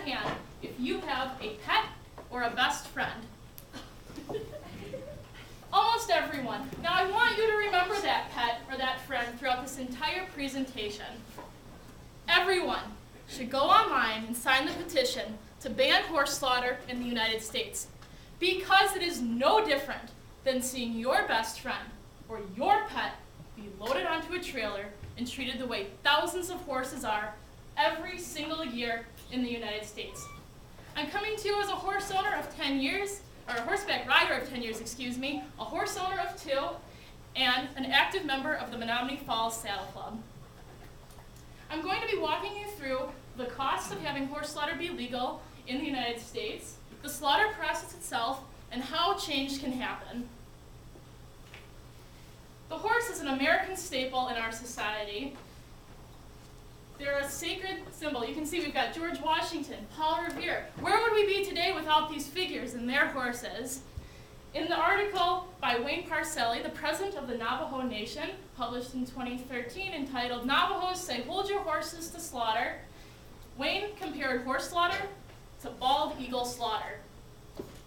hand if you have a pet or a best friend. Almost everyone. Now I want you to remember that pet or that friend throughout this entire presentation. Everyone should go online and sign the petition to ban horse slaughter in the United States, because it is no different than seeing your best friend or your pet be loaded onto a trailer and treated the way thousands of horses are every single year in the United States. I'm coming to you as a horse owner of 10 years, or a horseback rider of 10 years, excuse me, a horse owner of 2, and an active member of the Menominee Falls Saddle Club. I'm going to be walking you through the cost of having horse slaughter be legal in the United States, the slaughter process itself, and how change can happen. The horse is an American staple in our society. They're a sacred symbol. You can see we've got George Washington, Paul Revere. Where would we be today without these figures and their horses? In the article by Wayne Parcelli, the president of the Navajo Nation, published in 2013, entitled "Navajos Say Hold Your Horses to Slaughter," Wayne compared horse slaughter to bald eagle slaughter.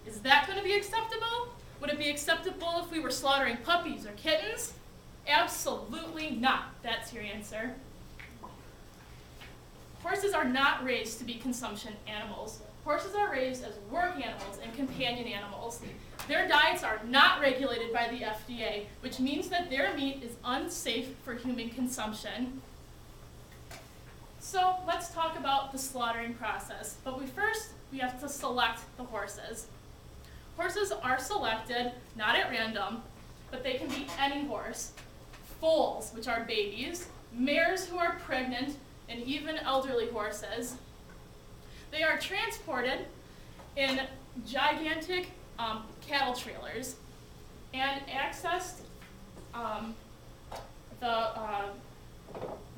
Is that going to be acceptable? Would it be acceptable if we were slaughtering puppies or kittens? Absolutely not. That's your answer. Horses are not raised to be consumption animals. Horses are raised as work animals and companion animals. Their diets are not regulated by the FDA, which means that their meat is unsafe for human consumption. So let's talk about the slaughtering process. But we have to select the horses. Horses are selected, not at random, but they can be any horse. Foals, which are babies, mares who are pregnant, and even elderly horses. They are transported in gigantic cattle trailers and accessed the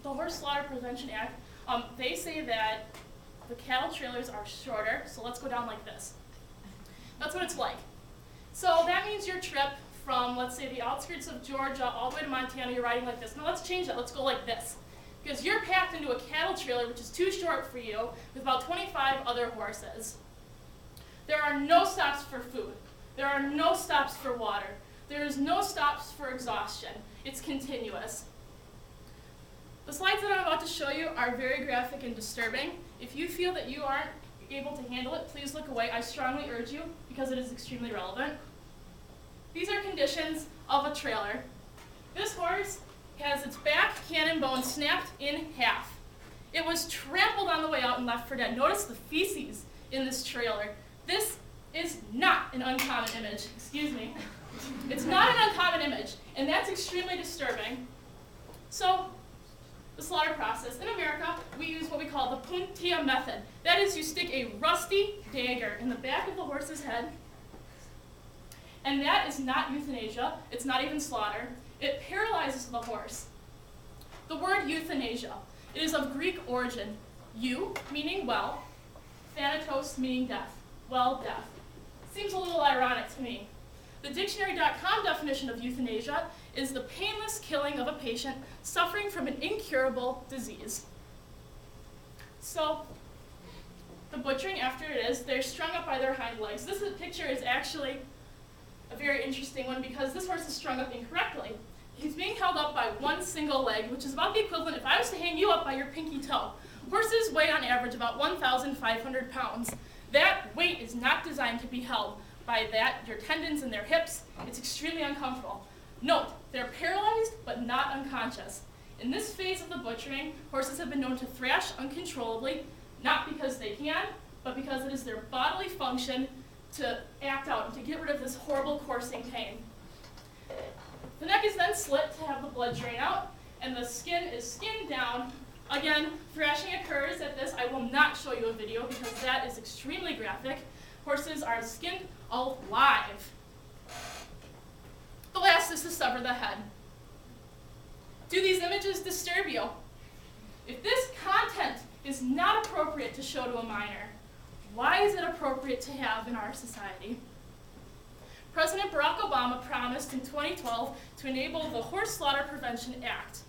Horse Slaughter Prevention Act. They say that the cattle trailers are shorter, so let's go down like this. That's what it's like. So that means your trip from, let's say, the outskirts of Georgia all the way to Montana, you're riding like this. Now let's change that. Let's go like this. Because you're packed into a cattle trailer, which is too short for you, with about 25 other horses. There are no stops for food. There are no stops for water. There is no stops for exhaustion. It's continuous. The slides that I'm about to show you are very graphic and disturbing. If you feel that you aren't able to handle it, please look away. I strongly urge you, because it is extremely relevant. These are conditions of a trailer. This horse has its back cannon bone snapped in half. It was trampled on the way out and left for dead. Notice the feces in this trailer. This is not an uncommon image. Excuse me. It's not an uncommon image, and that's extremely disturbing. So, the slaughter process. In America, we use what we call the puntia method. That is, you stick a rusty dagger in the back of the horse's head, and that is not euthanasia. It's not even slaughter. It paralyzes the horse. The word euthanasia, it is of Greek origin. Eu, meaning well, thanatos, meaning death. Well, death. Seems a little ironic to me. The dictionary.com definition of euthanasia is the painless killing of a patient suffering from an incurable disease. So, the butchering after it is, they're strung up by their hind legs. This picture is actually a very interesting one because this horse is strung up incorrectly. He's being held up by one single leg, which is about the equivalent if I was to hang you up by your pinky toe. Horses weigh on average about 1,500 pounds. That weight is not designed to be held by your tendons and their hips. It's extremely uncomfortable. Note, they're paralyzed but not unconscious. In this phase of the butchering, horses have been known to thrash uncontrollably, not because they can, but because it is their bodily function to act out and to get rid of this horrible coursing pain. The neck is then slit to have the blood drain out, and the skin is skinned down. Again, thrashing occurs at this. I will not show you a video because that is extremely graphic. Horses are skinned alive. The last is to sever the head. Do these images disturb you? If this content is not appropriate to show to a minor, why is it appropriate to have in our society? President Barack Obama promised in 2012 to enable the Horse Slaughter Prevention Act.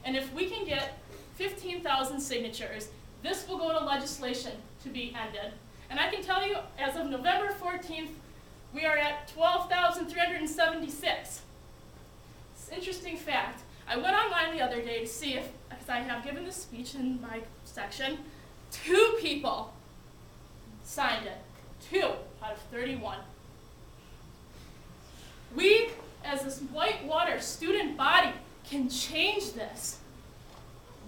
And if we can get 15,000 signatures, this will go to legislation to be ended. And I can tell you, as of November 14th, we are at 12,376. It's an interesting fact. I went online the other day to see if, because I have given this speech in my section, 2 people signed it. 2 out of 31. We, as this Whitewater student body, can change this.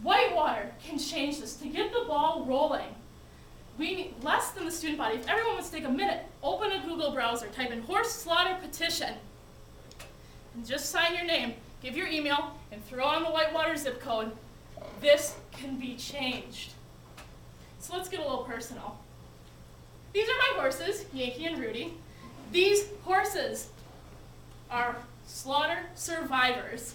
Whitewater can change this. To get the ball rolling, we need less than the student body. If everyone wants to take a minute, open a Google browser, type in horse slaughter petition, and just sign your name, give your email, and throw on the Whitewater zip code. This can be changed. So let's get a little personal. These are my horses, Yankee and Rudy. These horses are slaughter survivors.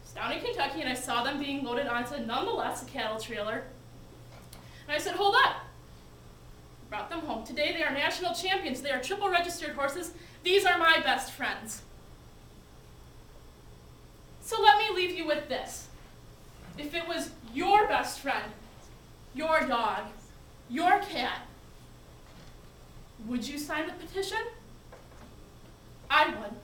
It's down in Kentucky, and I saw them being loaded onto, nonetheless, a cattle trailer. And I said, hold up. Brought them home. Today they are national champions. They are triple registered horses. These are my best friends. So let me leave you with this. If it was your best friend, your dog, your cat, would you sign the petition? I would.